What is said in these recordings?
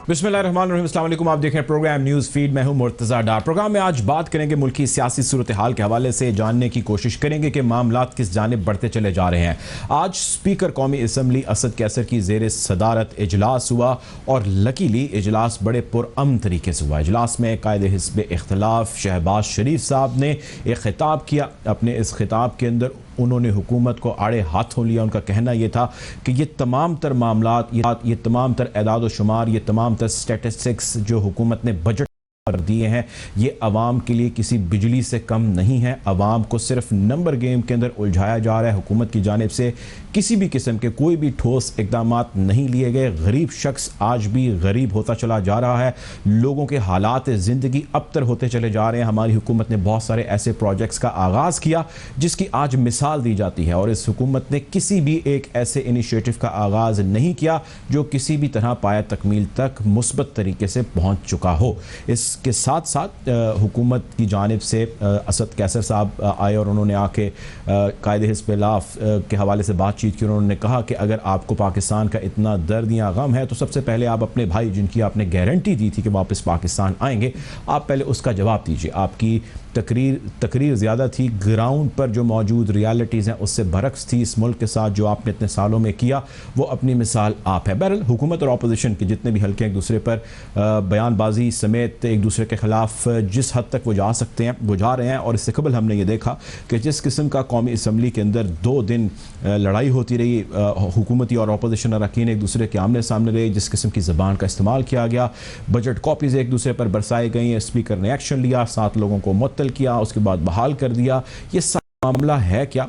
बिस्मिल्लाहिर्रहमानिर्रहीम, अस्सलाम वालेकुम। आप देख रहे हैं प्रोग्राम न्यूज़ फीड। मैं हूं मुर्तज़ा डार। प्रोग्राम में आज बात करेंगे मुल्की सियासी सूरत हाल के हवाले से, जानने की कोशिश करेंगे कि मामलात किस जानिब बढ़ते चले जा रहे हैं। आज स्पीकर कौमी असम्बली असद कैसर की ज़ेर सदारत इजलास हुआ और लकीली इजलास बड़े पुरअमन तरीके से हुआ। इजलास में कायदे हिस्ब इख्तलाफ शहबाज शरीफ साहब ने एक खिताब किया। अपने इस खिताब के अंदर उन्होंने हुकूमत को आड़े हाथों लिया। उनका कहना यह था कि ये तमाम तर मामलात, ये तमाम तर एदाद व शुमार, ये तमाम तर स्टैटिस्टिक्स जो हुकूमत ने बजट कर दिए हैं, ये अवाम के लिए किसी बिजली से कम नहीं है। अवाम को सिर्फ नंबर गेम के अंदर उलझाया जा रहा है। हुकूमत की जानिब से किसी भी किस्म के कोई भी ठोस इकदामात नहीं लिए गए। गरीब शख्स आज भी गरीब होता चला जा रहा है। लोगों के हालात ज़िंदगी अबतर होते चले जा रहे हैं। हमारी हुकूमत ने बहुत सारे ऐसे प्रोजेक्ट्स का आगाज़ किया जिसकी आज मिसाल दी जाती है, और इस हुकूमत ने किसी भी एक ऐसे इनिशिएटिव का आगाज़ नहीं किया जो किसी भी तरह पाया तकमील तक मुस्बत तरीके से पहुँच चुका हो। इसके साथ साथ हुकूमत की जानिब से असद कैसर साहब आए और उन्होंने आके कायदे हिस्ब इख्तिलाफ के हवाले से बातचीत की। उन्होंने कहा कि अगर आपको पाकिस्तान का इतना दर्द या गम है तो सबसे पहले आप अपने भाई, जिनकी आपने गारंटी दी थी कि वापस पाकिस्तान आएंगे, आप पहले उसका जवाब दीजिए। आपकी तकरीर ज़्यादा थी, ग्राउंड पर जो मौजूद रियलिटीज़ हैं उससे बरक्स थी। इस मुल्क के साथ जो आपने इतने सालों में किया वो अपनी मिसाल आप है। बहरहाल हुकूमत और अपोजिशन के जितने भी हल्के एक दूसरे पर बयानबाजी समेत एक दूसरे के ख़िलाफ़ जिस हद तक वो जा सकते हैं वो जा रहे हैं। और इससे कबल हमने ये देखा कि जिस किस्म का कौमी असम्बली के अंदर 2 दिन लड़ाई होती रही, हुकूमती और अपोजिशन अरकान एक दूसरे के आमने सामने रहे, जिस किस्म की ज़बान का इस्तेमाल किया गया, बजट कॉपीज़ एक दूसरे पर बरसाई गई, स्पीकर ने एक्शन लिया, 7 लोगों को मुअत्तल किया, उसके बाद बहाल कर दिया। ये सारा मामला है क्या?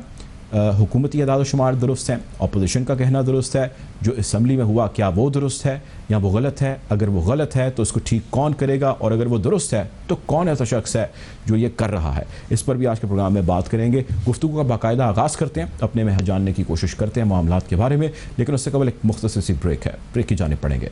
हुकूमती अदाद शुमार दुरुस्त हैं, अपोजिशन का कहना दुरुस्त है, जो असम्बली में हुआ क्या वो दुरुस्त है या वो गलत है? अगर वो गलत है तो उसको ठीक कौन करेगा, और अगर वो दुरुस्त है तो कौन ऐसा शख्स है जो ये कर रहा है? इस पर भी आज के प्रोग्राम में बात करेंगे। गुफ्तगू का बाकायदा आगाज़ करते हैं, अपने में जानने की कोशिश करते हैं मामलात के बारे में, लेकिन उससे कबल एक मुख्तसर सी ब्रेक है। ब्रेक की जानिब पड़ेंगे।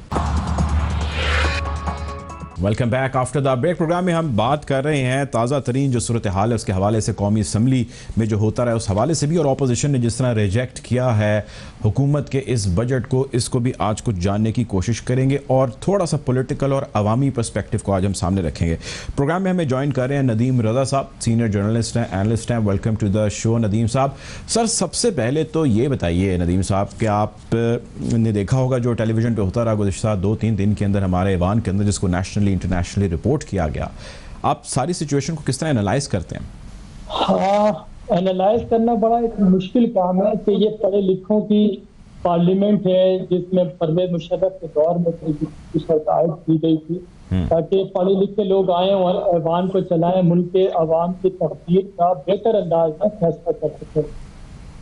Welcome back after the break. Programme में हम बात कर रहे हैं ताज़ा तरीन जो सूरत हाल है उसके हवाले से, कौमी असम्बली में जो होता रहा है उस हवाले से भी, और अपोजिशन ने जिस तरह रिजेक्ट किया है हुकूमत के इस बजट को, इसको भी आज कुछ जानने की कोशिश करेंगे और थोड़ा सा पॉलिटिकल और अवामी पर्सपेक्टिव को आज हम सामने रखेंगे। प्रोग्राम में हमें ज्वाइन कर रहे हैं नदीम रज़ा साहब, सीनियर जर्नलिस्ट हैं, एनालिस्ट हैं। Welcome to the show Nadeem साहब। सर, सबसे पहले तो ये बताइए नदीम साहब कि आपने देखा होगा जो टेलीविज़न पर होता रहा गुज़िश्ता 2-3 दिन के अंदर हमारे ऐवान के अंदर, जिसको इंटरनेशनली रिपोर्ट किया गया, आप सारी सिचुएशन को किस तरह एनालाइज करते हैं? हाँ, एनालाइज करना बड़ा एक मुश्किल काम है कि ये पढ़े लिखों की पार्लियामेंट है जिसमें परवेज मुशर्रफ के दौर में सरकार की गई थी ताकि पढ़े लिखे लोग आए और ऐवान को चलाएं, मुल्क के अवाम की तकदीर का बेहतर अंदाज में फैसला कर सके।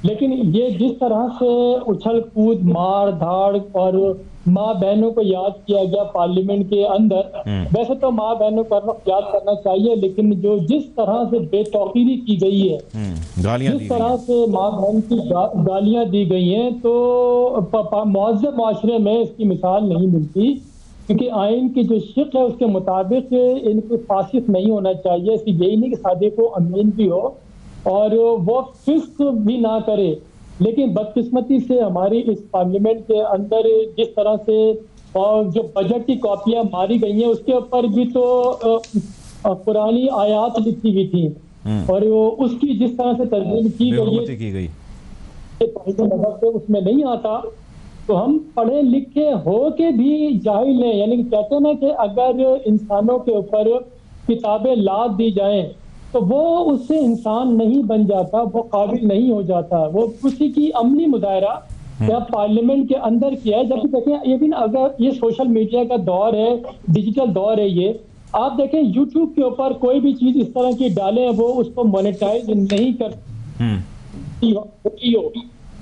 लेकिन ये जिस तरह से उछल कूद, मार धाड़ और माँ बहनों को याद किया गया पार्लियामेंट के अंदर, वैसे तो माँ बहनों को हर वक्त याद करना चाहिए, लेकिन जो जिस तरह से बेतौकीरी की गई है, जिस तरह से माँ बहन की गालियां दी गई हैं, तो मुअज़्ज़ब माशरे में इसकी मिसाल नहीं मिलती। क्योंकि आइन की जो शिक है उसके मुताबिक इनको फासिक नहीं होना चाहिए। इसकी यही नहीं कि सादिक को अमीन भी हो और वो फिस्क भी ना करे, लेकिन बदकिस्मती से हमारी इस पार्लियामेंट के अंदर जिस तरह से और जो बजट की कॉपियां मारी गई हैं उसके ऊपर भी तो पुरानी आयात लिखी हुई थी और वो उसकी जिस तरह से तर्जुमा की गई नजर से उसमें नहीं आता। तो हम पढ़े लिखे हो के भी जाहिल हैं, यानी कि कहते हैं ना कि अगर इंसानों के ऊपर किताबें लाद दी जाएं तो वो उससे इंसान नहीं बन जाता, वो काबिल नहीं हो जाता। वो उसी की अमली मुजाहरा या पार्लियामेंट के अंदर किया है। जबकि देखें ये भी अगर ये सोशल मीडिया का दौर है, डिजिटल दौर है, ये आप देखें यूट्यूब के ऊपर कोई भी चीज इस तरह की डालें वो उसको मोनेटाइज नहीं करती हो,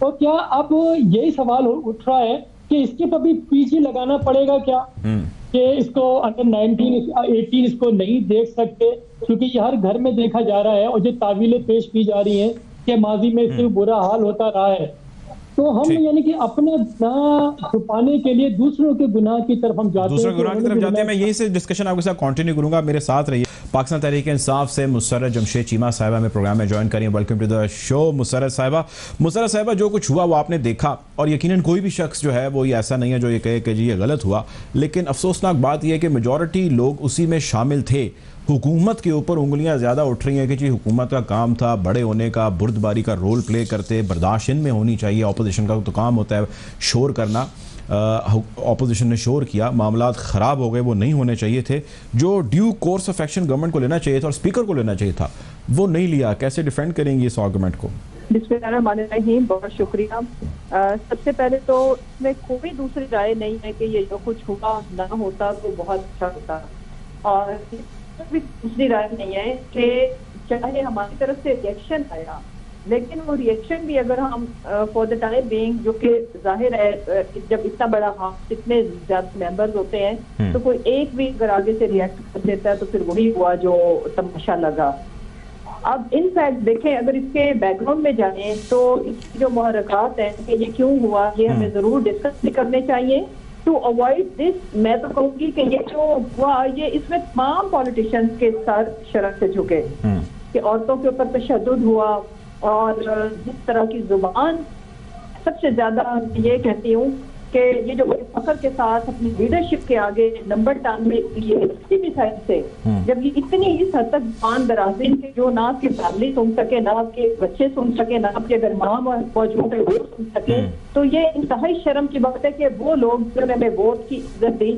तो क्या अब यही सवाल उठ रहा है कि इसके पर भी पीछे लगाना पड़ेगा क्या कि इसको अंडर 19 18 इसको नहीं देख सकते, क्योंकि ये हर घर में देखा जा रहा है और जो तावीलें पेश की जा रही हैं कि माजी में इससे बुरा हाल होता रहा है। तो हम यानी कि अपने गुनाह छुपाने के लिए दूसरों के गुनाह की तरफ हम जाते हैं। दूसरों के गुनाह की तरफ जाते हैं। मैं यहीं से डिस्कशन आपके साथ कंटिन्यू करूंगा, मेरे साथ रहिए। पाकिस्तान तहरीक इंसाफ से मुसर्रत जमशेद चीमा साहिबा में प्रोग्राम में ज्वाइन करिए। Welcome to the show Musarrat साहिबा, जो कुछ हुआ वो आपने देखा, और यकीनन कोई भी शख्स जो है वो ये ऐसा नहीं है जो ये कहे कि जी ये गलत हुआ, लेकिन अफसोसनाक बात यह है कि मेजॉरिटी लोग उसी में शामिल थे। हुकूमत के ऊपर उंगलियां ज़्यादा उठ रही हैं कि जी हुकूमत का काम था बड़े होने का, बुर्दबारी का रोल प्ले करते, बर्दाश्त इनमें होनी चाहिए। अपोजिशन का तो काम होता है शोर करना। अपोजिशन ने शोर किया, मामलात ख़राब हो गए, वो नहीं होने चाहिए थे। जो due course of action government को लेना चाहिए था और स्पीकर को लेना चाहिए था, वो नहीं लिया। कैसे डिफेंड करेंगे इस आर्गुमेंट को? बिस्मिल्लाहिर्रहमानिर्रहीम, बहुत शुक्रिया। सबसे पहले तो इसमें कोई दूसरी राय नहीं है कि ये जो कुछ हुआ ना होता तो बहुत अच्छा होता, और भी दूसरी राय नहीं है कि चाहे हमारी तरफ से रिएक्शन आया, लेकिन वो रिएक्शन भी अगर हम फॉर द टाइम बीइंग, जो कि जाहिर है जब इतना बड़ा हाउस इतने ज्यादा मेंबर्स होते हैं तो कोई एक भी अगर आगे से रिएक्ट कर देता है तो फिर वही हुआ जो तमाशा लगा। अब इन फैक्ट देखें, अगर इसके बैकग्राउंड में जाएं तो इसकी जो मुहर्रकात है कि ये क्यों हुआ, ये हमें जरूर डिस्कस भी करने चाहिए टू अवॉइड दिस। मैं तो कहूँगी कि ये जो हुआ ये इसमें तमाम पॉलिटिशियंस के सर शर्क से झुके कि औरतों के ऊपर तशद्दुद हुआ, और जिस तरह की जुबान, सबसे ज्यादा ये कहती हूँ कि ये जो फखर के साथ अपनी लीडरशिप के आगे नंबर टांगने के लिए किसी भी साइड से जब ये इतनी इस हद तक जुबान दराजी थी जो ना आपकी फैमिली सुन सके, ना आपके बच्चे सुन सके, ना आपके अगर माँ मौजूद है वो सुन सके, तो ये इंतहाई शर्म की बात है कि वो लोग जिन्होंने हमें वोट की इज्जत दी,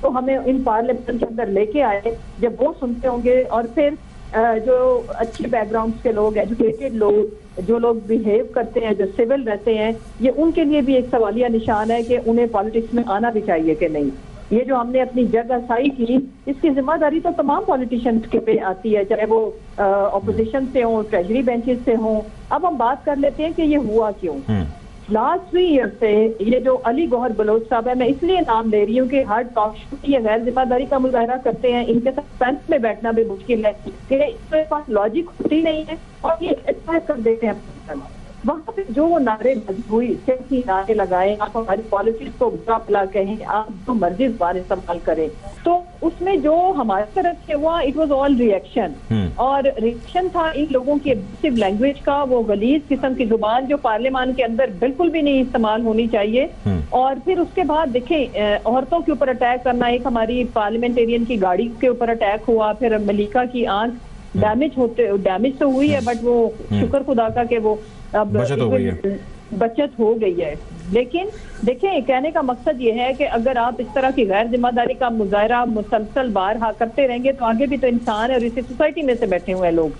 तो हमें इन पार्लियामेंट के अंदर लेके आए, जब वो सुनते होंगे, और फिर जो अच्छे बैकग्राउंड के लोग, एजुकेटेड लोग, जो लोग बिहेव करते हैं, जो सिविल रहते हैं, ये उनके लिए भी एक सवालिया निशान है कि उन्हें पॉलिटिक्स में आना भी चाहिए कि नहीं। ये जो हमने अपनी जगह साई की, इसकी जिम्मेदारी तो तमाम पॉलिटिशियंस के पे आती है, चाहे वो ऑपोजिशन से हो, ट्रेजरी बेंचेस से हो। अब हम बात कर लेते हैं कि ये हुआ क्यों। लास्ट 3 ईयर से ये जो अली गौहर बलोच साहब है, मैं इसलिए नाम ले रही हूँ कि हर टॉक शो की ये गैर जिम्मेदारी का मुजाहरा करते हैं, इनके साथ फेंस में बैठना भी मुश्किल है कि इसके पास लॉजिक होती नहीं है और ये अटैक कर देते हैं। वहाँ पे जो नारेबाजी हुई, सियासी नारे लगाए, आप हमारी पॉलिटिक्स को बुरा भला कहें, आप जो मर्जी ज़बान इस्तेमाल करें, तो उसमें जो हमारी तरफ से हुआ इट वाज ऑल रिएक्शन। और रिएक्शन था इन लोगों की एब्यूसिव लैंग्वेज का, वो गलीज किस्म की जुबान जो पार्लियामान के अंदर बिल्कुल भी नहीं इस्तेमाल होनी चाहिए। और फिर उसके बाद देखें, औरतों के ऊपर अटैक करना, एक हमारी पार्लियामेंटेरियन की गाड़ी के ऊपर अटैक हुआ, फिर मलिका की आंख डैमेज तो हुई है, बट वो शुक्र खुदा का कि वो अब बचत हो गई है। लेकिन देखें, कहने का मकसद ये है कि अगर आप इस तरह की गैर जिम्मेदारी का मुजाहरा मुसलसल बार करते रहेंगे तो आगे भी तो इंसान है और इसी सोसाइटी में से बैठे हुए हैं लोग।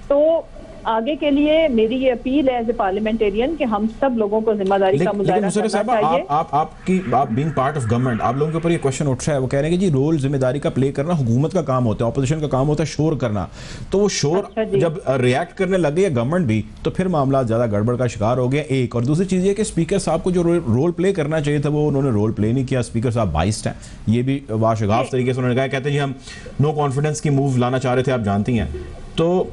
तो आगे के लिए मेरी ये अपील है एज ए पार्लियामेंटेरियन कि हम सब लोगों को जिम्मेदारी का मुजाहरा करना चाहिए। आप बीइंग पार्ट ऑफ गवर्नमेंट, आप लोगों के ऊपर ये क्वेश्चन उठ रहा है, वो कह रहे हैं कि जी रोल जिम्मेदारी का प्ले करना हुकूमत का काम होता है, ऑपोजिशन का काम होता है शोर करना। तो वो शोर जब रिएक्ट करने लग गई गवर्नमेंट भी, तो फिर मामला ज्यादा गड़बड़ का शिकार हो गया। एक और दूसरी चीज ये कि स्पीकर साहब को जो रोल प्ले करना चाहिए था वो उन्होंने रोल प्ले नहीं किया। स्पीकर साहब बाइस्ड हैं, ये भी वाशगाफ तरीके से उन्होंने कहा, कहते हैं जी हम नो कॉन्फिडेंस की मूव लाना चाह रहे थे, आप जानती हैं। तो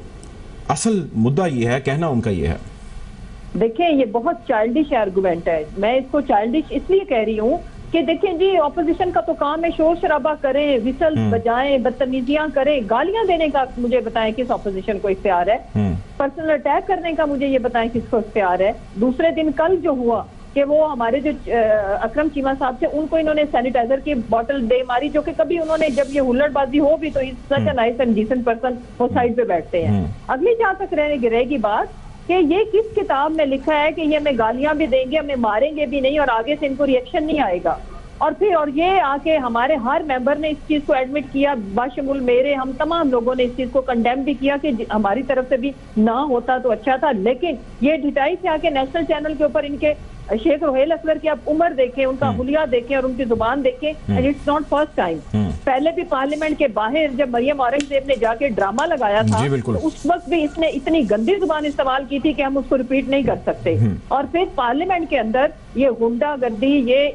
असल मुद्दा ये है, कहना उनका ये है। देखिए, ये बहुत चाइल्डिश आर्गुमेंट है। मैं इसको चाइल्डिश इसलिए कह रही हूँ कि देखें जी, ऑपोजिशन का तो काम है शोर शराबा करें, विसल बजाएं, बदतमीजियां करें, गालियां देने का मुझे बताएं किस ऑपोजिशन को इख्तियार है, पर्सनल अटैक करने का मुझे ये बताएं किसको इख्तियार है। दूसरे दिन कल जो हुआ कि वो हमारे जो अकरम चीमा साहब थे, उनको इन्होंने सैनिटाइजर की बोतल दे मारी, जो कि कभी उन्होंने, जब ये हुल्लड़बाजी हो भी तो is such a nice and decent person, वो साइड पे बैठते हैं। अगली जहां तक रहेगी बात कि ये किस किताब में लिखा है कि ये हमें गालियां भी देंगे, हमें मारेंगे भी नहीं और आगे से इनको रिएक्शन नहीं आएगा। और ये आके हमारे हर मेंबर ने इस चीज को एडमिट किया, बाशमुल मेरे, हम तमाम लोगों ने इस चीज को कंडेम भी किया कि हमारी तरफ से भी ना होता तो अच्छा था। लेकिन ये ढिठाई से आके नेशनल चैनल के ऊपर इनके शेख रोहेल असगर की आप उम्र देखें, उनका हुलिया देखें और उनकी जुबान देखें, and it's not first time. पहले भी पार्लियामेंट के बाहर जब मरियम औरंगजेब ने जाके ड्रामा लगाया था, तो उस वक्त भी इसने इतनी गंदी जुबान इस्तेमाल की थी कि हम उसको रिपीट नहीं कर सकते। और फिर पार्लियामेंट के अंदर ये गुंडागर्दी, ये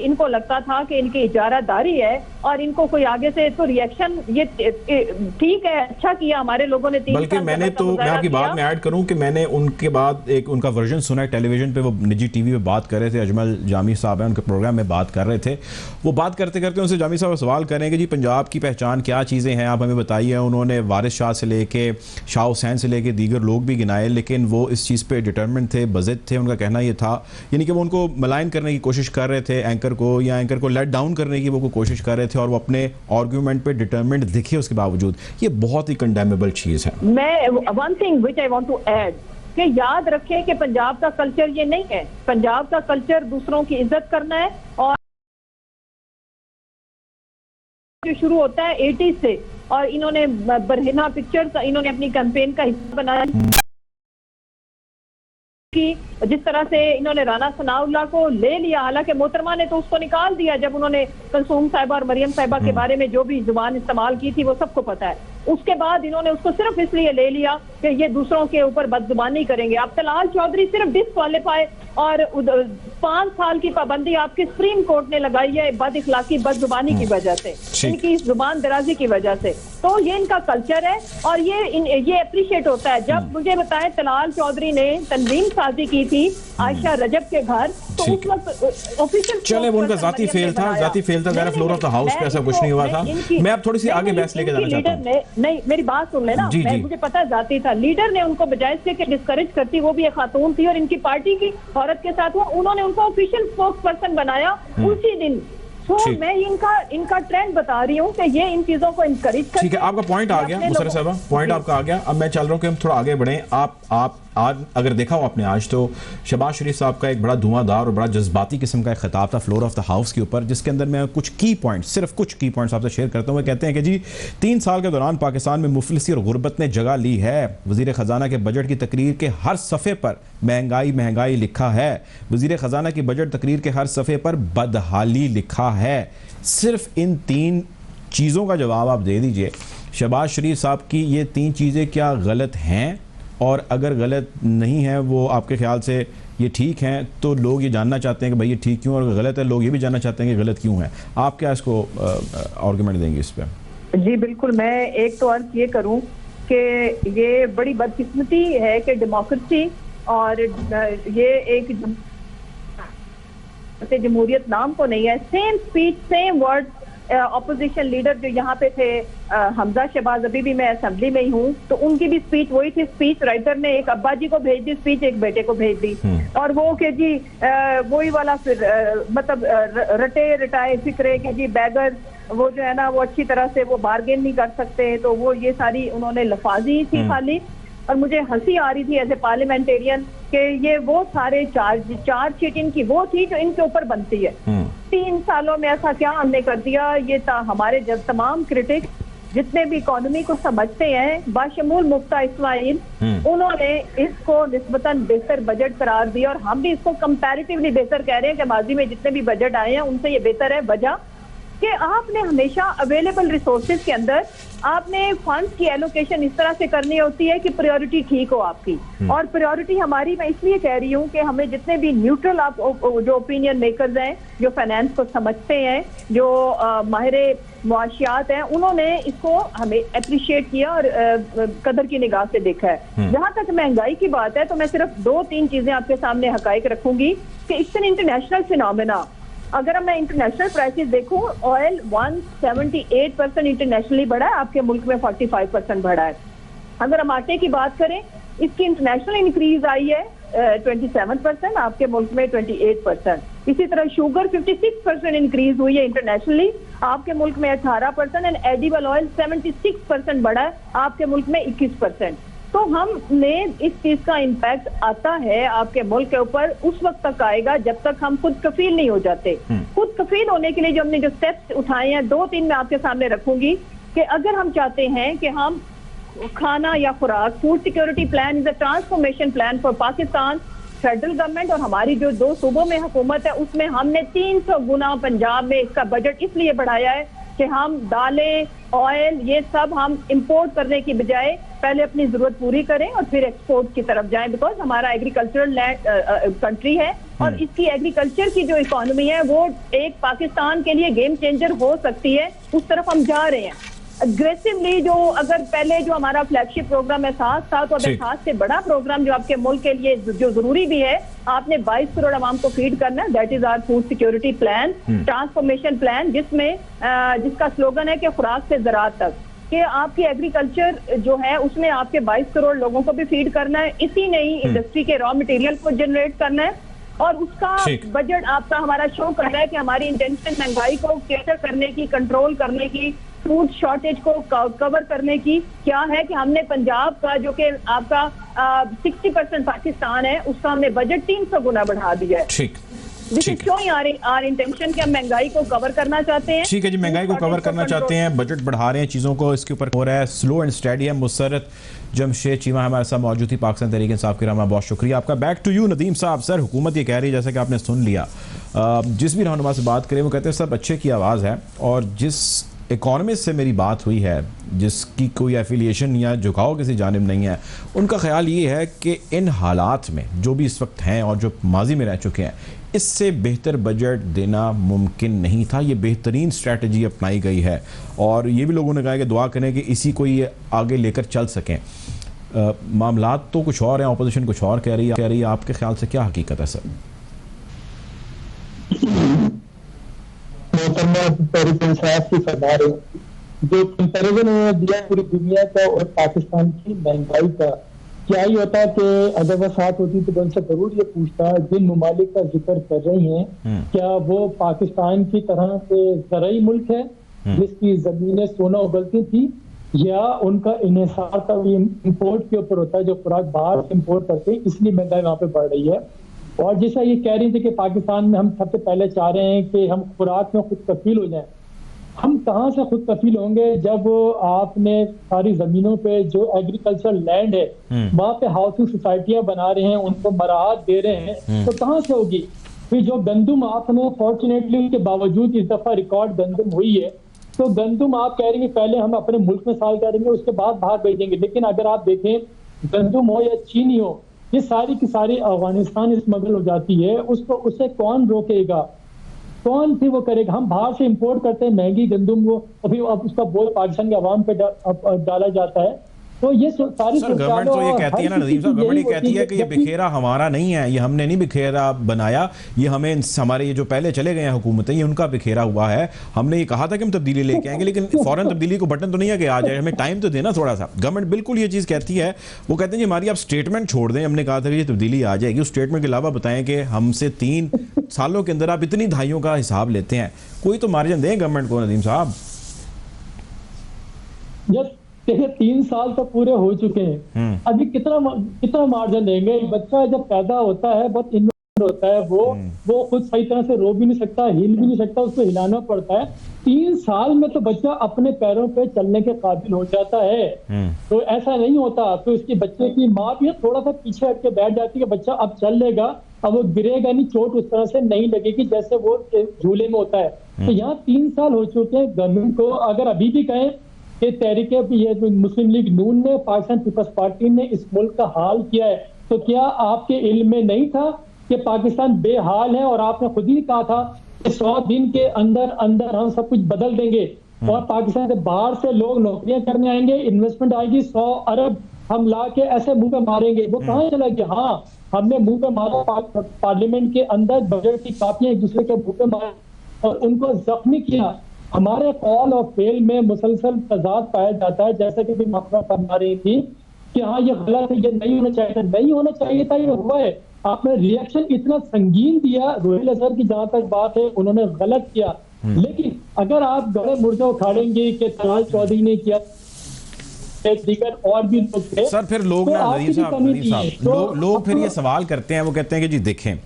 इनको लगता था कि इनकी इजारादारी है और इनको कोई आगे से तो रिएक्शन, ये ठीक है, अच्छा किया हमारे लोगों ने। बल्कि मैं आपकी बात में ऐड करूं कि मैंने उनके बाद एक उनका वर्जन सुना है टेलीविजन पे, वो निजी टीवी पे बात कर रहे थे, अजमल जामी साहब हैं, उनके प्रोग्राम में बात कर रहे थे। वो बात करते करते उनसे जामी साहब सवाल करेंगे जी पंजाब की पहचान क्या चीज़ें हैं, आप हमें बताइए। उन्होंने वारिस शाह से लेके शाह हुसैन से लेके दीगर लोग भी गिनाए, लेकिन वो इस चीज़ पे डिटर्मिन थे, बज़िद थे। उनका कहना ये था, यानी कि वो उनको मलाइन करने की कोशिश कर रहे थे एंकर को, या एंकर को लेट डाउन करने की वो कोशिश कर रहे थे, और वो अपने आर्गूमेंट पे डिटर्मिन्ड दिखे उसके बावजूद। ये बहुत ही कंडेमेबल चीज़ है। मैं one thing which I want to add कि याद रखें कि पंजाब का कल्चर ये नहीं है। पंजाब का कल्चर दूसरों की इज्जत करना है, और जो शुरू होता है 80s से, और इन्होंने बरहिना पिक्चर्स इन्होंने अपनी कैंपेन का हिस्सा बनाया कि जिस तरह से इन्होंने राना सनाउल्लाह को ले लिया, हालांकि मोहतरमा ने तो उसको निकाल दिया जब उन्होंने कलसूम साहिबा और मरियम साहिबा के बारे में जो भी जुबान इस्तेमाल की थी वो सबको पता है। उसके बाद इन्होंने उसको सिर्फ इसलिए ले लिया कि ये दूसरों के ऊपर बदजुबानी करेंगे। अब तलाल चौधरी सिर्फ डिस्क्वालीफाई और 5 साल की पाबंदी आपकी सुप्रीम कोर्ट ने लगाई है बद इखलाकी बदजुबानी की वजह से, इनकी जुबान दराजी की वजह से। तो ये इनका कल्चर है और ये अप्रिशिएट होता है। जब मुझे बताएं तलाल चौधरी ने तंजीम साजी की थी आयशा रजब के घर, तो उस वक्त ऑफिशियल चले वो उनका जाती फेल था, फ्लोर ऑफ द हाउस पे ऐसा कुछ नहीं हुआ था। मैं अब थोड़ी सी आगे बहस लेके जाना चाहता हूं। नहीं, मेरी बात सुन लेना। मुझे पता जाती था, लीडर ने उनको बजाय से कि डिस्करेज करती, वो भी एक खातून थी और इनकी पार्टी की औरत के साथ हुआ, उन्होंने उनको ऑफिशियल स्पोक्स पर्सन बनाया उसी दिन। तो मैं इनका ट्रेंड बता रही हूँ कि ये इन चीजों को इनकरेज करते हैं। ठीक है, आपका पॉइंट आ गया मुसर्रत साहबा, पॉइंट आपका आ गया। अब मैं चल रहा हूँ कि हम थोड़ा आगे बढ़ें। आप आज अगर देखा हो आपने आज, तो शहबाज शरीफ साहब का एक बड़ा धुआंधार और बड़ा जज्बाती किस्म का एक खिताब था फ्लोर ऑफ द हाउस के ऊपर, जिसके अंदर मैं कुछ की पॉइंट्स, सिर्फ कुछ की पॉइंट्स आपसे शेयर करता हूँ। वो कहते हैं कि जी 3 साल के दौरान पाकिस्तान में मुफलिसी और गुर्बत ने जगह ली है। वज़ीर ख़जाना के बजट की तकरीर के हर सफ़े पर महंगाई लिखा है। वज़ीर ख़जाना की बजट तकरीर के हर सफ़े पर बदहाली लिखा है। सिर्फ इन 3 चीज़ों का जवाब आप दे दीजिए। शहबाज शरीफ साहब की ये 3 चीज़ें क्या गलत हैं, और अगर गलत नहीं है वो आपके ख्याल से ये ठीक हैं, तो लोग ये जानना चाहते हैं कि भाई ये ठीक क्यों, और अगर गलत है लोग ये भी जानना चाहते हैं कि गलत क्यों है। आप क्या इसको आर्गुमेंट देंगे इस पे? जी बिल्कुल, मैं एक तो अर्ज ये करूं कि ये बड़ी बदकिस्मती है कि डेमोक्रेसी और ये एक जमहूरियत नाम को नहीं है। Same speech, same word, opposition leader जो यहाँ पे थे हमजा शहबाज, अभी भी मैं असेंबली में ही हूँ, तो उनकी भी स्पीच वही थी। स्पीच राइटर ने एक अब्बा जी को भेज दी स्पीच, एक बेटे को भेज दी, और वो के जी वही वाला फिर मतलब रटे रटाए फिक्रे के जी बैगर, वो जो है ना वो अच्छी तरह से वो बार्गेन नहीं कर सकते, तो वो ये सारी उन्होंने लफाजी थी खाली। और मुझे हंसी आ रही थी एज ए पार्लियामेंटेरियन कि ये वो सारे चार्ज शीट इनकी वो थी जो इनके ऊपर बनती है। 3 सालों में ऐसा क्या हमने कर दिया। ये हमारे जब तमाम क्रिटिक जितने भी इकोनॉमी को समझते हैं बाशमूल मुफ्ता इस्माइल, उन्होंने इसको निस्बतन बेहतर बजट करार दिया, और हम भी इसको कंपैरेटिवली बेहतर कह रहे हैं कि माजी में जितने भी बजट आए हैं उनसे ये बेहतर है। वजह कि आपने हमेशा अवेलेबल रिसोर्सेज के अंदर आपने फंड्स की एलोकेशन इस तरह से करनी होती है कि प्रायोरिटी ठीक हो आपकी। और प्रायोरिटी हमारी, मैं इसलिए कह रही हूँ कि हमें जितने भी न्यूट्रल आप जो ओपिनियन मेकर्स हैं, जो फाइनेंस को समझते हैं, जो माहिरे मुआशियात हैं, उन्होंने इसको हमें अप्रिशिएट किया और कदर की निगाह से देखा है। जहां तक महंगाई की बात है, तो मैं सिर्फ 2-3 चीजें आपके सामने हकाइक रखूंगी कि इट्स एन इंटरनेशनल फिनोमेना। अगर मैं इंटरनेशनल प्राइसेस देखूं, ऑयल 178% इंटरनेशनली बढ़ा है, आपके मुल्क में 45% बढ़ा है। अगर हम आटे की बात करें, इसकी इंटरनेशनल इंक्रीज आई है 27%, आपके मुल्क में 28%। इसी तरह शुगर 56% इंक्रीज हुई है इंटरनेशनली, आपके मुल्क में 18%, एंड एडिबल ऑयल 76% बढ़ा है, आपके मुल्क में 21%। तो हमने इस चीज का इम्पैक्ट आता है आपके मुल्क के ऊपर, उस वक्त तक आएगा जब तक हम खुद कफील नहीं हो जाते। खुद कफील होने के लिए जो हमने जो स्टेप्स उठाए हैं, 2-3 मैं आपके सामने रखूंगी कि अगर हम चाहते हैं कि हम खाना या खुराक, food security plan is a transformation plan for Pakistan. Federal government और हमारी जो 2 सूबों में हुकूमत है, उसमें हमने 300 गुना पंजाब में इसका बजट इसलिए बढ़ाया है कि हम दालें, ऑयल, ये सब हम इंपोर्ट करने की बजाय पहले अपनी जरूरत पूरी करें और फिर एक्सपोर्ट की तरफ जाएं, बिकॉज हमारा एग्रीकल्चरल कंट्री है और इसकी एग्रीकल्चर की जो इकोनॉमी है वो एक पाकिस्तान के लिए गेम चेंजर हो सकती है। उस तरफ हम जा रहे हैं अग्रेसिवली। जो अगर पहले जो हमारा फ्लैगशिप प्रोग्राम एहसास था, तो अब एहसास से बड़ा प्रोग्राम जो आपके मुल्क के लिए जो जरूरी भी है, आपने 22 करोड़ आवाम को फीड करना है। That is our food security plan, transformation plan, जिसका स्लोगन है कि खुराक से ज़राअत तक, कि आपकी एग्रीकल्चर जो है उसमें आपके 22 करोड़ लोगों को भी फीड करना है। इसी नई इंडस्ट्री के रॉ मटेरियल को जनरेट करना है और उसका बजट आपका हमारा शो कर रहा है कि हमारी इंटेंशन महंगाई को कैटर करने की, कंट्रोल करने की, फूड शॉर्टेज को कवर करने की क्या है कि हमने पंजाब का जो कि आपका 60% पाकिस्तान है, उसका हमने बजट 300 गुना बढ़ा दिया है। ठीक, आर इंटेंशन कि हम महंगाई को कवर करना चाहते हैं। ठीक है जी, महंगाई को कवर करना चाहते हैं, बजट बढ़ा रहे हैं, चीज़ों को इसके ऊपर हो रहा है। स्लो एंड स्टडी है। मुसर्रत जमशेद चीमा हमारे साथ मौजूद थी पाकिस्तान तहरीक इंसाफ की रहनुमा, बहुत शुक्रिया आपका। बैक टू यू नदीम साहब। सर, हुकूमत ये कह रही है, जैसा कि आपने सुन लिया, जिस भी रहनुमा से बात करें वो कहते हैं सब अच्छे की आवाज़ है, और जिस इकॉनमिस्ट से मेरी बात हुई है जिसकी कोई एफिलिएशन या झुकाव किसी जानिब नहीं है, उनका ख्याल ये है कि इन हालात में जो भी इस वक्त हैं और जो माजी में रह चुके हैं, इससे बेहतर बजट देना मुमकिन नहीं था। ये बेहतरीन स्ट्रैटेजी अपनाई गई है और ये भी लोगों ने कहा कि दुआ करें कि इसी को ये आगे लेकर चल सकें। मामलात तो कुछ और हैं, अपोजिशन कुछ और कह रही है। आपके ख्याल से क्या हकीकत है सर? जो कंपैरिजन दिया पूरी दुनिया का और पाकिस्तान की महंगाई का, क्या ही होता कि अगर वह साथ होती तो उनसे जरूर ये पूछता जिन ममालिक का जिक्र कर रही हैं क्या वो पाकिस्तान की तरह से ज़राई मुल्क है जिसकी जमीनें सोना उगलती थी, या उनका इन्हिसार का भी इम्पोर्ट के ऊपर होता है, जो खुराक बाहर से इम्पोर्ट करते हैं, इसलिए महंगाई वहाँ पे बढ़ रही है। और जैसा ये कह रही थी कि पाकिस्तान में हम सबसे पहले चाह रहे हैं कि हम खुराक में खुद कफील हो जाएं। हम कहाँ से खुद कफील होंगे जब आपने सारी जमीनों पे जो एग्रीकल्चर लैंड है वहाँ पे हाउसिंग सोसाइटियां बना रहे हैं, उनको मराहत दे रहे हैं, तो कहाँ से होगी? फिर जो गंदुम आपने फॉर्चुनेटली के बावजूद इस दफा रिकॉर्ड गंदुम हुई है, तो गंदुम आप कह रहे हैं पहले हम अपने मुल्क में साल करेंगे उसके बाद बाहर भेजेंगे, लेकिन अगर आप देखें गंदुम हो या चीनी हो, ये सारी की सारी अफगानिस्तान स्मगल हो जाती है। उसको उसे कौन रोकेगा, कौन फिर वो करेगा? हम बाहर से इंपोर्ट करते हैं महंगी गंदुम को, और फिर अब उसका बोझ पाकिस्तान के अवाम पे डाला जाता है। तो ये सारी गवर्नमेंट तो ये कहती है ना नदीम साहब, गवर्नमेंट ये कहती है कि ये बिखेरा हमारा नहीं है, ये हमने नहीं बिखेरा बनाया, ये हमें हमारे ये जो पहले चले गए हैं हुकूमतें, ये उनका बिखेरा हुआ है। हमने ये कहा था कि हम तब्दीली लेके आएंगे, लेकिन फौरन तब्दीली को बटन तो नहीं है कि आ जाए, हमें टाइम तो देना थोड़ा सा। गवर्नमेंट बिल्कुल ये चीज़ कहती है, वो कहते हैं जी हमारी आप स्टेटमेंट छोड़ दें, हमने कहा था कि ये तब्दीली आ जाएगी, उस स्टेटमेंट के अलावा बताएं कि हमसे 3 सालों के अंदर आप इतनी दहाइयों का हिसाब लेते हैं, कोई तो मार्जिन दें गवर्नमेंट को नदीम साहब। देखिए 3 साल तो पूरे हो चुके हैं, अभी कितना मार्जिन देंगे? बच्चा जब पैदा होता है बहुत इन्वेस्ट होता है, वो खुद सही तरह से रो भी नहीं सकता, हिल भी नहीं सकता, उसको हिलाना पड़ता है। 3 साल में तो बच्चा अपने पैरों पे चलने के काबिल हो जाता है। तो ऐसा नहीं होता, तो इसके बच्चे की माँ भी थोड़ा सा पीछे हट के बैठ जाती है, बच्चा अब चल लेगा, अब वो गिरेगा नहीं, चोट उस तरह से नहीं लगेगी जैसे वो झूले में होता है। तो यहाँ 3 साल हो चुके हैं। गवर्नमेंट को अगर अभी भी कहें कि तहरीक ये मुस्लिम लीग नून ने, पाकिस्तान पीपल्स पार्टी ने इस मुल्क का हाल किया है, तो क्या आपके इल्म में नहीं था कि पाकिस्तान बेहाल है? और आपने खुद ही कहा था कि 100 दिन के अंदर अंदर हम सब कुछ बदल देंगे और पाकिस्तान से बाहर से लोग नौकरियां करने आएंगे, इन्वेस्टमेंट आएगी, 100 अरब हम ला के ऐसे मुंह पे मारेंगे। वो कहाँ चला गया? हाँ, हमने मुंह पे मारा, पार्लियामेंट के अंदर बजट की कापियां एक दूसरे के मुंह पे मारे और उनको जख्मी किया। हमारे कॉल और फेल में मुसलसल तजाद पाया जाता है, जैसा कि भी मकरा फरमा रही थी कि हाँ ये गलत है, ये नहीं होना चाहिए था, नहीं होना चाहिए था, ये हुआ है। आपने रिएक्शन इतना संगीन दिया, रोहिल अजहर की जहां तक बात है उन्होंने गलत किया, लेकिन अगर आप गले मुर्दे उखाड़ेंगे कि तलाल चौधरी ने किया, थे, दीगर और भी लोग थे। सर फिर लोग तो ना आपकी नदीम साहब कमी थी। लोग फिर ये सवाल करते हैं, वो कहते हैं कि जी देखें,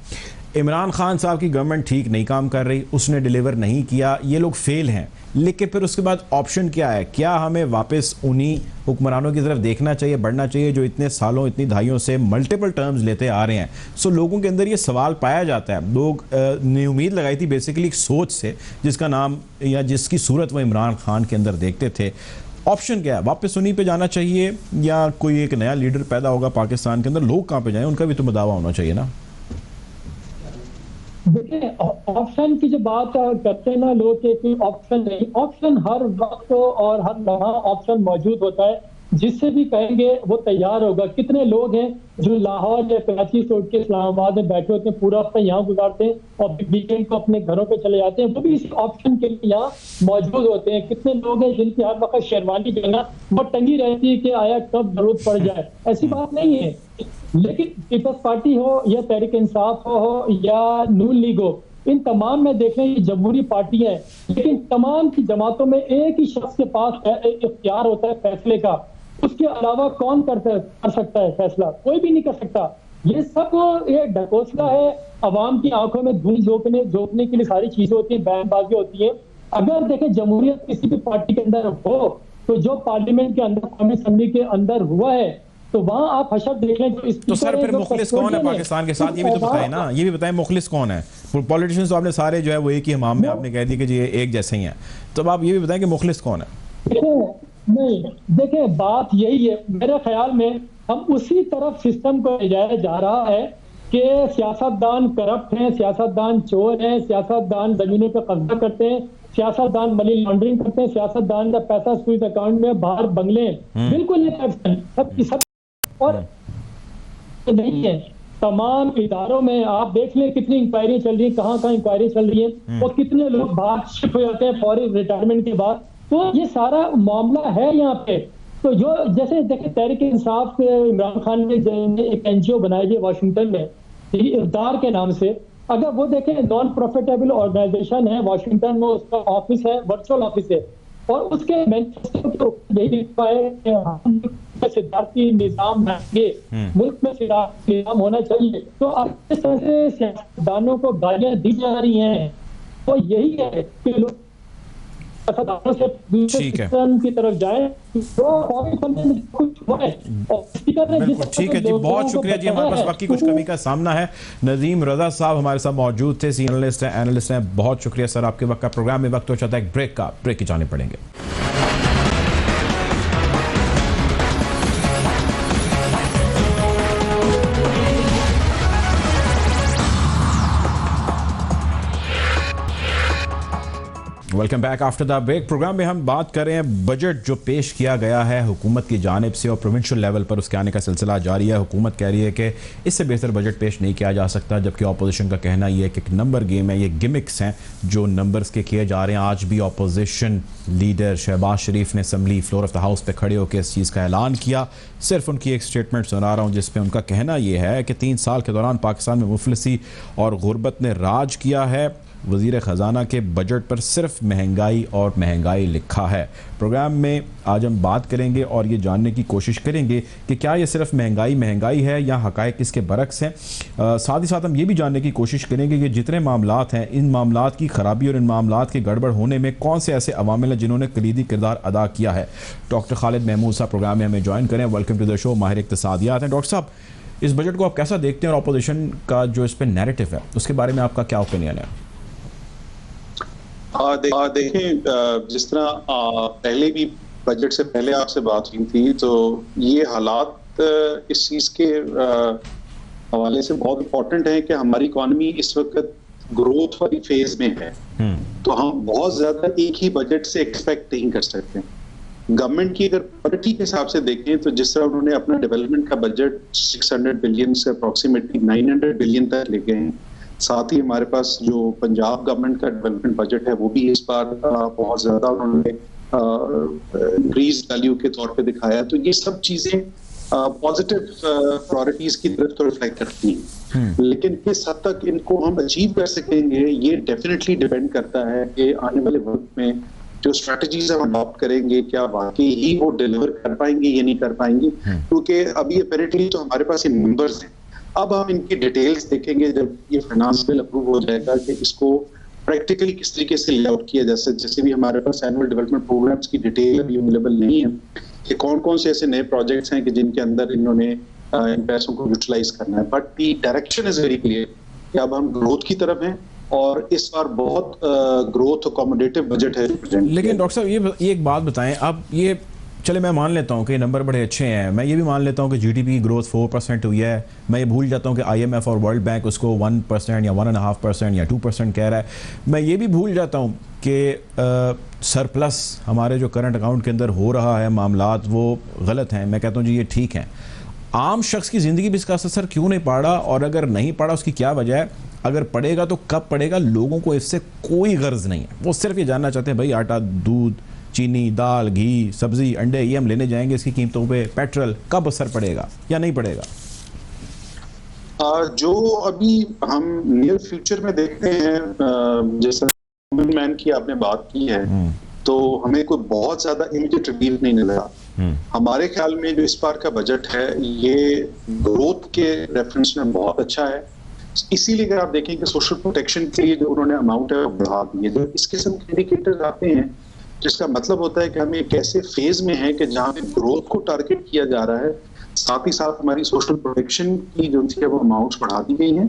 इमरान खान साहब की गवर्नमेंट ठीक नहीं काम कर रही, उसने डिलीवर नहीं किया, ये लोग फेल हैं, लेकिन फिर उसके बाद ऑप्शन क्या है? क्या हमें वापस उन्हीं हुक्मरानों की तरफ देखना चाहिए, बढ़ना चाहिए जो इतने सालों, इतनी दहाइयों से मल्टीपल टर्म्स लेते आ रहे हैं? सो लोगों के अंदर ये सवाल पाया जाता है। लोग ने उम्मीद लगाई थी बेसिकली एक सोच से, जिसका नाम या जिसकी सूरत वो इमरान खान के अंदर देखते थे। ऑप्शन क्या है? वापस उन्हीं पे जाना चाहिए या कोई एक नया लीडर पैदा होगा पाकिस्तान के अंदर? लोग कहाँ पे जाएं? उनका भी तो दावा होना चाहिए ना। देखिए, ऑप्शन की जो बात करते हैं ना लोग कि ऑप्शन नहीं, ऑप्शन हर वक्त और हर लम्हा ऑप्शन मौजूद होता है। जिससे भी कहेंगे वो तैयार होगा। कितने लोग हैं जो लाहौर या कराची से उठ के इस्लामाबाद में बैठे होते हैं, पूरा हफ्ता यहाँ गुजारते हैं और वीकेंड को अपने घरों पे चले जाते हैं, वो भी इस ऑप्शन के लिए यहाँ मौजूद होते हैं। कितने लोग हैं जिनकी हर वक्त शेरवानी जो है ना वो टंगी रहती है कि आया कब जरूरत पड़ जाए। ऐसी बात नहीं है। लेकिन पीपल्स पार्टी हो या तहरीक इंसाफ हो या नून लीग हो, इन तमाम में देख रहे हैं जमहूरी पार्टियां हैं, लेकिन तमाम की जमातों में एक ही शख्स के पास इख्तियार होता है फैसले का। उसके अलावा कौन कर सकता है फैसला? कोई भी नहीं कर सकता। ये सब ये ढकोसला है। अवाम की आंखों में धूल झोंकने के लिए सारी चीजें होती है, बयानबाजी होती है। अगर देखें जमहूरियत किसी भी पार्टी के अंदर हो तो जो पार्लियामेंट के अंदर, कौमी असेंबली के अंदर हुआ है, तो वहां आप हशर देख लें। तो सर फिर मुखलिस कौन है पाकिस्तान के साथ? ये भी तो बताएं ना, ये भी बताएं मुखलिस कौन है? पॉलिटिशियंस तो आपने सारे जो है वो एक ही हमाम में आपने कह दी कि जी ये एक जैसे ही हैं, तो अब आप ये भी बताएं कि मुखलिस कौन है? नहीं, देखें बात यही है, मेरे ख्याल में हम उसी तरफ सिस्टम को ले जाया जा रहा है कि सियासतदान करप्ट हैं, सियासतदान चोर हैं, सियासतदान जमीनों पर कब्जा करते हैं, सियासतदान मनी लॉन्ड्रिंग करते हैं, सियासतदान का पैसा स्विस अकाउंट में बाहर बंगले, बिल्कुल ये सब और नहीं है। तमाम इदारों में आप देख लें कितनी इंक्वायरी चल रही है, कहाँ इंक्वायरी चल रही है और कितने लोग बाहर शिफ्ट हो जाते हैं फौरी रिटायरमेंट के बाद। तो ये सारा मामला है यहाँ पे। तो जो जैसे देखें तहरीक इंसाफ के इमरान खान ने एक एनजीओ बनाई है वाशिंगटन में इफ्तार के नाम से। अगर वो देखें नॉन प्रॉफिटेबल ऑर्गेनाइजेशन है, वाशिंगटन में उसका ऑफिस है, वर्चुअल ऑफिस है, और उसके मैनिफेस्टो को यही लिखा है कि हम सिद्धार्थी निजाम लाएंगे, मुल्क में सिद्धार्थी निजाम होना चाहिए। तो अब इस तरह से सियासतदानों को गालियां दी जा रही हैं, तो यही है कि लोग से की तरफ जाए ठीक है जी, बहुत शुक्रिया जी। हमारे पास बाकी कुछ कमी का सामना है। नदीम रजा साहब हमारे साथ मौजूद थे, एनालिस्ट हैं। बहुत शुक्रिया सर आपके वक्त का। प्रोग्राम में वक्त हो चाहता है एक ब्रेक की जाने पड़ेंगे। Welcome back after the break. Programme में हम बात कर रहे हैं बजट जो पेश किया गया है हुकूमत की जानिब से और प्रोविंशियल लेवल पर उसके आने का सिलसिला जारी है। हुकूमत कह रही है कि इससे बेहतर बजट पेश नहीं किया जा सकता, जबकि अपोजिशन का कहना यह है कि एक नंबर गेम है, ये गिमिक्स हैं जो नंबर्स के किए जा रहे हैं। आज भी अपोजिशन लीडर शहबाज शरीफ ने assembly floor of the house पर खड़े होकर इस चीज़ का ऐलान किया। सिर्फ उनकी एक स्टेटमेंट सुना रहा हूँ जिसमें उनका कहना यह है कि 3 साल के दौरान पाकिस्तान में मुफलिसी और गुर्बत ने राज किया है। वज़ीर ख़जाना के बजट पर सिर्फ महंगाई और महंगाई लिखा है। प्रोग्राम में आज हम बात करेंगे और ये जानने की कोशिश करेंगे कि क्या ये सिर्फ महंगाई है या हक़ाइक़ इसके बरक्स हैं। साथ ही साथ हम ये भी जानने की कोशिश करेंगे कि जितने मामलात हैं, इन मामलात की ख़राबी और इन मामलात के गड़बड़ होने में कौन से ऐसे अवामिल हैं जिन्होंने कलीदी किरदार अदा किया है। डॉक्टर खालिद महमूद साहब प्रोग्राम में हमें ज्वाइन करें। Welcome to the show. माहिर इक़्तिसादियात हैं। डॉक्टर साहब, इस बजट को आप कैसा देखते हैं और अपोजिशन का जो इस पर नैरेटिव है उसके बारे में आपका क्या ओपिनियन है? देखें, जिस तरह पहले भी बजट से पहले आपसे बात हुई थी, तो ये हालात इस चीज के हवाले से बहुत इम्पोर्टेंट है कि हमारी इकोनॉमी इस वक्त ग्रोथ वाली फेज में है। तो हम बहुत ज्यादा एक ही बजट से एक्सपेक्ट नहीं कर सकते। गवर्नमेंट की अगर प्रायोरिटी के हिसाब से देखें तो जिस तरह उन्होंने अपना डेवलपमेंट का बजट 600 बिलियन से अप्रोक्सीमेटली 900 बिलियन तक ले गए हैं। साथ ही हमारे पास जो पंजाब गवर्नमेंट का डेवलपमेंट बजट है वो भी इस बार बहुत ज्यादा उन्होंने इंक्रीज वैल्यू के तौर पे दिखाया। तो ये सब चीजें पॉजिटिव प्रायोरिटीज की तरफ तो रिफ्लेक्ट करती हैं, लेकिन किस हद तक इनको हम अचीव कर सकेंगे ये डेफिनेटली डिपेंड करता है कि आने वाले वक्त में जो स्ट्रेटजीज हम अडॉप्ट करेंगे क्या वाकई ही वो डिलीवर कर पाएंगे या नहीं कर पाएंगे, क्योंकि अभी अपेरेंटली तो हमारे पास ये मेंबर्स हैं। अब हम इनकी डिटेल्स देखेंगे जब ये फाइनेंस बिल अप्रूव हो जाएगा कि इसको प्रैक्टिकली किस तरीके से लेआउट किया जा सकता है। जैसे भी हमारे पास एनुअल डेवलपमेंट प्रोग्राम्स की डिटेल अभी अवेलेबल नहीं है कि कौन कौन से ऐसे नए प्रोजेक्ट्स हैं कि जिनके अंदर इन्होंने इन पैसों को यूटिलाइज करना है, but the direction is very clear कि अब हम ग्रोथ की तरफ हैं और इस बार बहुत ग्रोथ अकोमोडेटिव बजट है। लेकिन डॉक्टर साहब ये एक बात बताएं, अब ये चले मैं मान लेता हूँ कि नंबर बड़े अच्छे हैं, मैं ये भी मान लेता हूँ कि जीडीपी की ग्रोथ 4% हुई है, मैं ये भूल जाता हूँ कि आईएमएफ और वर्ल्ड बैंक उसको 1% या 1.5% या 2% कह रहा है, मैं ये भी भूल जाता हूँ कि सरप्लस हमारे जो करंट अकाउंट के अंदर हो रहा है मामलात वो गलत हैं। मैं कहता हूँ जी ये ठीक हैं। आम शख्स की ज़िंदगी भी इसका असर क्यों नहीं पड़ा, और अगर नहीं पड़ा उसकी क्या वजह है, अगर पड़ेगा तो कब पड़ेगा? लोगों को इससे कोई गर्ज नहीं है, वो सिर्फ ये जानना चाहते हैं भाई आटा, दूध, चीनी, दाल, घी, सब्जी, अंडे ये हम लेने जाएंगे, इसकी कीमतों पे पेट्रोल, कब असर पड़ेगा या नहीं पड़ेगा? जो अभी हम नियर फ्यूचर में देखते हैं, जैसा मैन की आपने बात की है, तो हमें कोई बहुत ज्यादा इमीडिएट रिलीफ नहीं मिलेगा। हमारे ख्याल में जो इस बार का बजट है ये ग्रोथ के रेफरेंस में बहुत अच्छा है। इसीलिए अगर आप देखें कि सोशल प्रोटेक्शन के लिए जो उन्होंने अमाउंट है वो बढ़ा दी है। जब इस किस्म के इंडिकेटर्स आते हैं जिसका मतलब होता है कि हम एक ऐसे फेज में हैं कि जहां पे ग्रोथ को टारगेट किया जा रहा है, साथ ही साथ हमारी सोशल प्रोटेक्शन की जो है वो अमाउंट्स बढ़ा दी गई हैं,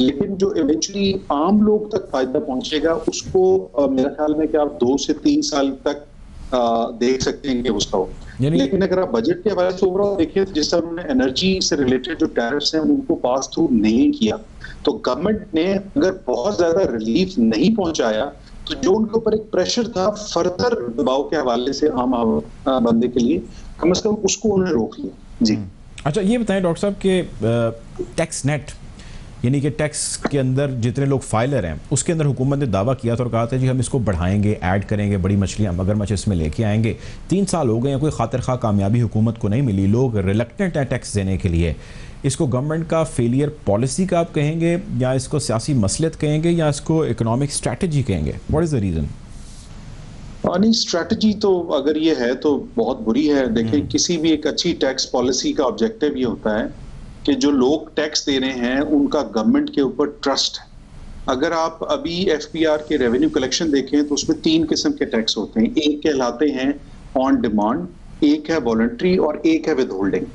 लेकिन जो इवेंचुअली आम लोग तक फायदा पहुंचेगा उसको मेरा ख्याल में कि आप 2 से 3 साल तक देख सकते हैं कि उसका हो। लेकिन अगर आप बजट के हवाले से ओवरऑल देखिए तो जिस तरह उन्होंने एनर्जी से रिलेटेड जो टैरिफ्स हैं उनको पास थ्रू नहीं किया, तो गवर्नमेंट ने अगर बहुत ज्यादा रिलीफ नहीं पहुंचाया तो जो उनके ऊपर एक प्रेशर था फर्दर दबाव के हवाले से आम बंदे के लिए, कम से कम उसको उन्होंने रोक लिया। जी अच्छा, ये बताएं डॉक्टर साहब कि टैक्स नेट यानी कि टैक्स के अंदर जितने लोग फाइलर हैं उसके अंदर हुकूमत ने दावा किया था और कहा था जी हम इसको बढ़ाएंगे, ऐड करेंगे, बड़ी मछलियाँ मगरमच्छ इसमें लेके आएंगे। 3 साल हो गए हैं, कोई खातिर खा कामयाबी हुकूमत को नहीं मिली, लोग रिलक्टेंट हैं टैक्स देने के लिए। इसको गवर्नमेंट का फेलियर पॉलिसी का आप कहेंगे, या इसको सियासी मसलियत कहेंगे, या इसको इकोनॉमिक स्ट्रैटेजी कहेंगे? What is the reason? नहीं, स्ट्रैटेजी तो अगर ये है तो बहुत बुरी है। देखिए किसी भी एक अच्छी टैक्स पॉलिसी का ऑब्जेक्टिव ये होता है कि जो लोग टैक्स दे रहे हैं उनका गवर्नमेंट के ऊपर ट्रस्ट है। अगर आप अभी एफपीआर के रेवेन्यू कलेक्शन देखें तो उसमें 3 किस्म के टैक्स होते हैं। एक कहलाते हैं ऑन डिमांड, एक है वॉलंटरी और एक है विदहोल्डिंग।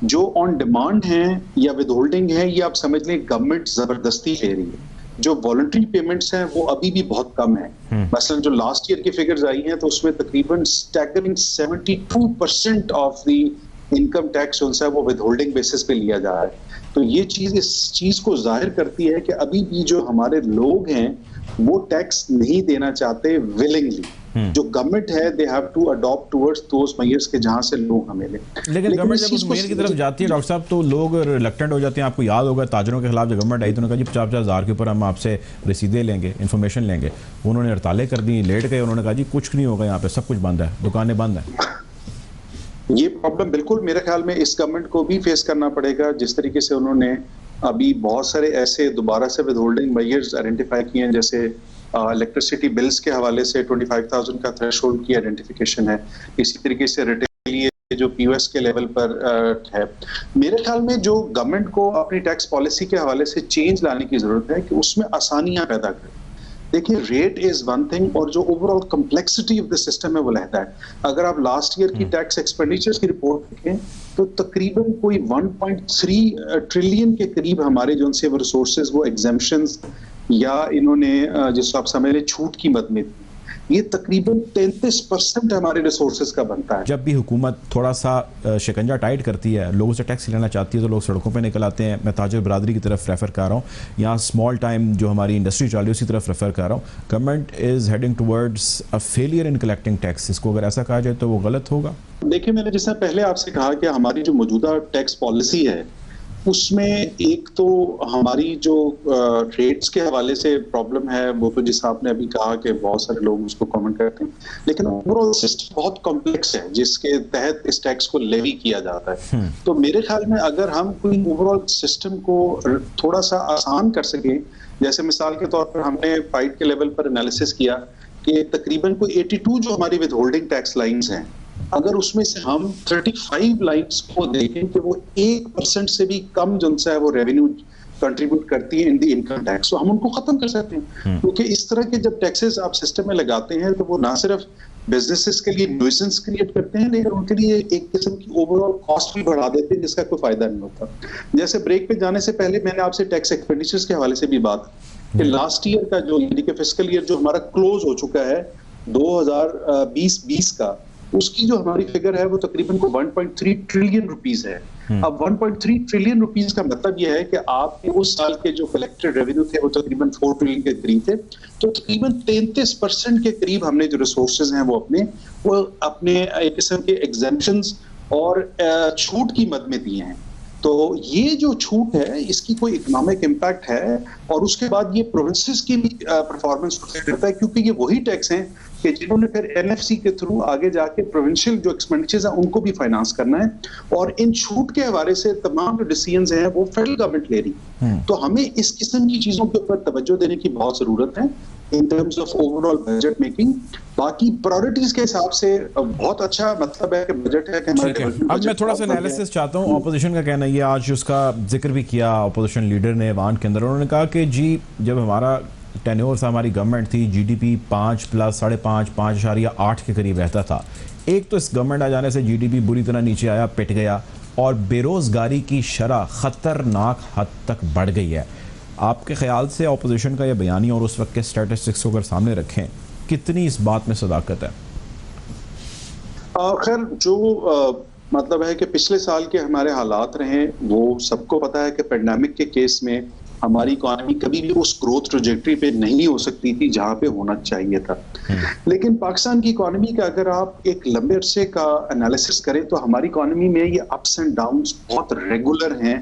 जो ऑन डिमांड है या विदहोल्डिंग है ये आप समझ लें गवर्नमेंट जबरदस्ती ले रही है। जो वॉलंटरी पेमेंट्स हैं वो अभी भी बहुत कम है। मसलन जो लास्ट ईयर की फिगर्स आई हैं तो उसमें तकरीबन staggering 72% of the income tax जो है वो विदहोल्डिंग बेसिस पे लिया जा रहा है। तो ये चीज इस चीज को जाहिर करती है कि अभी भी जो हमारे लोग हैं वो टैक्स नहीं देना चाहते विलिंगली। जो गवर्नमेंट है they have to adopt towards those measures के जहां से लोग हमें ले। लेकिन गवर्नमेंट जब उस मेजर की तरफ जाती है डॉक्टर साहब तो लोग रिलक्टेंट हो जाते हैं। आपको याद होगा ताजरों के खिलाफ जब गवर्नमेंट आई तो उन्होंने कहा जी 50-50 हज़ार के ऊपर हम आपसे रसीदें लेंगे, इन्फॉर्मेशन लेंगे। उन्होंने हड़तालें कर दी, लेट गए, उन्होंने कहा जी कुछ नहीं होगा, यहाँ पे सब कुछ बंद है, दुकानें बंद हैं। ये प्रॉब्लम बिल्कुल मेरे ख्याल में इस गवर्नमेंट को भी फेस करना पड़ेगा। जिस तरीके से उन्होंने अभी बहुत सारे ऐसे दोबारा से विदहोल्डिंग मेजर्स आइडेंटिफाई किए हैं, जैसे इलेक्ट्रिसिटी बिल्स के हवाले से 25,000 का थ्रेशोल्ड की आइडेंटिफिकेशन है। इसी तरीके से रिटेल जो पीओएस के लेवल पर है। मेरे ख्याल में जो गवर्नमेंट को अपनी टैक्स पॉलिसी के हवाले से चेंज लाने की जरूरत है कि उसमें आसानियां पैदा करें। देखिए रेट इज वन थिंग और जो overall complexity of the system है वो रहता है। अगर आप लास्ट ईयर की टैक्स एक्सपेंडिचर्स की रिपोर्ट देखें तो तकरीबन कोई 1.3 ट्रिलियन के करीब हमारे जो उनसे वो रिसोर्सेज वो एग्जेम्पशंस या इन्होंने जिसको आप समझ लें छूट की मद में, ये तकरीबन 33% हमारे रिसोर्सेज का बनता है। जब भी हुकूमत थोड़ा सा शिकंजा टाइट करती है, लोगों से टैक्स लेना चाहती है तो लोग सड़कों पे निकल आते हैं। मैं ताजर बरादरी की तरफ रेफर कर रहा हूँ, यहाँ स्मॉल टाइम जो हमारी इंडस्ट्री चल रही है उसी तरफ रेफर कर रहा हूँ। Government is heading towards a failure in collecting tax. इसको अगर ऐसा कहा जाए तो वो गलत होगा? देखिए मैंने जैसा पहले आपसे कहा कि हमारी जो मौजूदा टैक्स पॉलिसी है उसमें एक तो हमारी जो रेट्स के हवाले से प्रॉब्लम है, वो तो जिस आपने अभी कहा कि बहुत सारे लोग उसको कमेंट करते हैं, लेकिन ओवरऑल सिस्टम बहुत कॉम्प्लेक्स है जिसके तहत इस टैक्स को लेवी किया जाता है। तो मेरे ख्याल में अगर हम कोई ओवरऑल सिस्टम को थोड़ा सा आसान कर सके, जैसे मिसाल के तौर पर हमने फाइट के लेवल पर एनालिसिस किया कि तकरीबन कोई 82 जो हमारी विद होल्डिंग टैक्स लाइन्स हैं, अगर उसमें से हम 35 लाइन्स को देखें कि वो 1% से भी कम जो है वो रेवेन्यू कंट्रीब्यूट करती है इन दी इनकम टैक्स, तो हम उनको खत्म कर सकते हैं। क्योंकि इस तरह के जब टैक्सेस आप सिस्टम में लगाते हैं तो वो ना सिर्फ बिजनेसेस के लिए न्यूइसेंस क्रिएट करते हैं, लेकिन उनके लिए एक किस्म की ओवरऑल कॉस्ट भी बढ़ा देते हैं जिसका कोई फायदा नहीं होता। जैसे ब्रेक पे जाने से पहले मैंने आपसे टैक्स एक्सपेंडिचर्स के हवाले से भी बात कि लास्ट ईयर का जो यानी कि फिस्कल ईयर जो हमारा क्लोज हो चुका है 2020 का, उसकी जो हमारी फिगर है वो तकरीबन को 1.3 ट्रिलियन रुपीस है। अब 1.3 ट्रिलियन रुपीस का मतलब यह है कि आपके उस साल के जो कलेक्टेड रेवेन्यू थे वो तकरीबन 4 ट्रिलियन के करीब थे, तो तकरीबन 33% के करीब हमने जो रिसोर्सेज हैं वो अपने एक किस्म के एग्जेम्पशंस और छूट की मद में दिए हैं। तो ये जो छूट है इसकी कोई इकोनॉमिक इम्पैक्ट है, और उसके बाद ये प्रोविंसेस की भी परफॉर्मेंस करता है, क्योंकि ये वही टैक्स हैं कि जिन्होंने फिर एनएफसी के थ्रू आगे जाके प्रोविंशियल जो एक्सपेंडिचर्स हैं उनको भी फाइनेंस करना है, और इन छूट के हवाले से तमाम जो डिसीजंस हैं वो फेडरल गवर्नमेंट ले रही है। तो हमें इस किस्म की चीजों के ऊपर तवज्जो देने की बहुत जरूरत है in terms of overall budget making. बाकी प्रायोरिटीज के हिसाब से बहुत अच्छा मतलब है कि बजट है कि हमारे। अब मैं थोड़ा सा एनालिसिस चाहता हूँ। ऑपोजिशन का कहना ये, आज उसका जिक्र भी किया ऑपोजिशन लीडर ने वान के अंदर, उन्होंने कहा कि जी जब हमारा टेन्योर से हमारी गवर्नमेंट थी, जीडीपी 5 प्लस 5.5 5.8 के करीब रहता था। एक तो इस गवर्नमेंट आ जाने से जीडीपी बुरी तरह नीचे आया, पिट गया, और बेरोजगारी की शरह खतरनाक हद तक बढ़ गई है। आपके ख्याल से ऑपोजिशन का यह बयानी और उस वक्त के स्टैटिस्टिक्स को अगर सामने रखें, कितनी इस बात में सदाकत है? खैर जो मतलब है कि पिछले साल के हमारे हालात रहे वो सबको पता है कि पेंडेमिक के केस में हमारी इकोनॉमी कभी भी उस ग्रोथ ट्रैजेक्टरी पे नहीं हो सकती थी जहां पे होना चाहिए था। लेकिन पाकिस्तान की इकोनॉमी का अगर आप एक लंबे अरसे का एनालिसिस करें तो हमारी इकोनॉमी में ये अप्स एंड डाउन्स बहुत रेगुलर हैं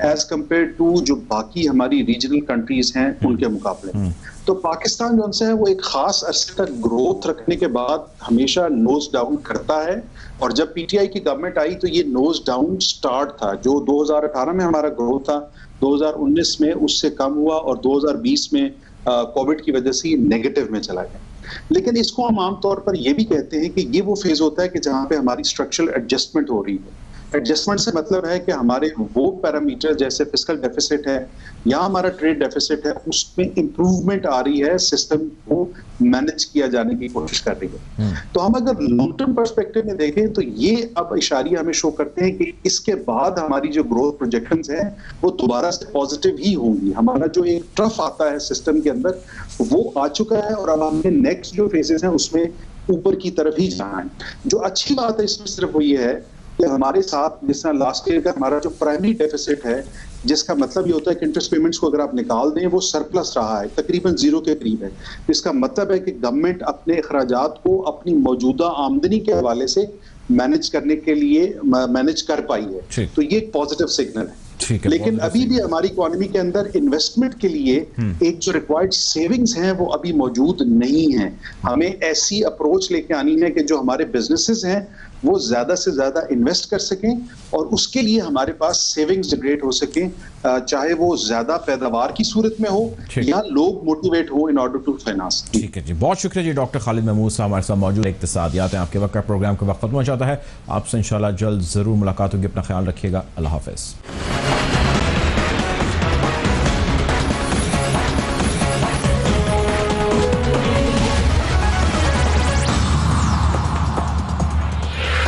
एज कंपेयर टू जो बाकी हमारी रीजनल कंट्रीज हैं उनके मुकाबले। तो पाकिस्तान जो है वो एक खास अरसे तक ग्रोथ रखने के बाद हमेशा नोज डाउन करता है, और जब पीटीआई की गवर्नमेंट आई तो ये नोज डाउन स्टार्ट था। जो 2018 में हमारा ग्रोथ था 2019 में उससे कम हुआ, और 2020 में कोविड की वजह से नेगेटिव में चला गया। लेकिन इसको हम आमतौर पर यह भी कहते हैं कि ये वो फेज होता है कि जहां पे हमारी स्ट्रक्चरल एडजस्टमेंट हो रही है। एडजस्टमेंट से मतलब है कि हमारे वो पैरामीटर जैसे फिस्कल डेफिसिट है या हमारा ट्रेड डेफिसिट है उसमें इंप्रूवमेंट आ रही है, सिस्टम को मैनेज किया जाने की कोशिश कर रही है। तो हम अगर लॉन्ग टर्म पर्सपेक्टिव में देखें तो ये अब इशारे हमें शो करते हैं कि इसके बाद हमारी जो ग्रोथ प्रोजेक्शंस हैं वो दोबारा से पॉजिटिव ही होंगी। हमारा जो एक ट्रफ आता है सिस्टम के अंदर वो आ चुका है, और अब हमें नेक्स्ट जो फेजेस हैं उसमें ऊपर की तरफ ही जाना है। जो अच्छी बात है इसमें सिर्फ वो ये है कि हमारे साथ जिस तरह लास्ट ईयर का हमारा जो प्राइमरी डेफिसिट है, जिसका मतलब ये होता है कि इंटरेस्ट पेमेंट्स को अगर आप निकाल दें वो सरप्लस रहा है, तकरीबन 0 के करीब है। इसका मतलब है कि गवर्नमेंट अपने अखराजात को अपनी मौजूदा आमदनी के हवाले से मैनेज करने के लिए मैनेज कर पाई है, तो ये एक पॉजिटिव सिग्नल है। लेकिन अभी भी हमारी इकोनॉमी के अंदर इन्वेस्टमेंट के लिए एक जो रिक्वायर्ड सेविंग्स हैं वो अभी मौजूद नहीं है। हमें ऐसी अप्रोच लेके आनी है कि जो हमारे बिजनेसेस हैं वो ज्यादा से ज्यादा इन्वेस्ट कर सकें, और उसके लिए हमारे पास सेविंग्स जनरेट हो सकें, चाहे वो ज्यादा पैदावार की सूरत में हो या लोग मोटिवेट हो इन ऑर्डर टू फाइनेंस। ठीक है जी, बहुत शुक्रिया जी। डॉक्टर खालिद महमूद साहब हमारे साथ मौजूद है। इक्तिसादियात हैं आपके वक्त का प्रोग्राम का वक्त खत्म हो जाता है। आपसे इंशाल्लाह जल्द जरूर मुलाकात होगी। अपना ख्याल रखिएगा। अल्लाह हाफिज।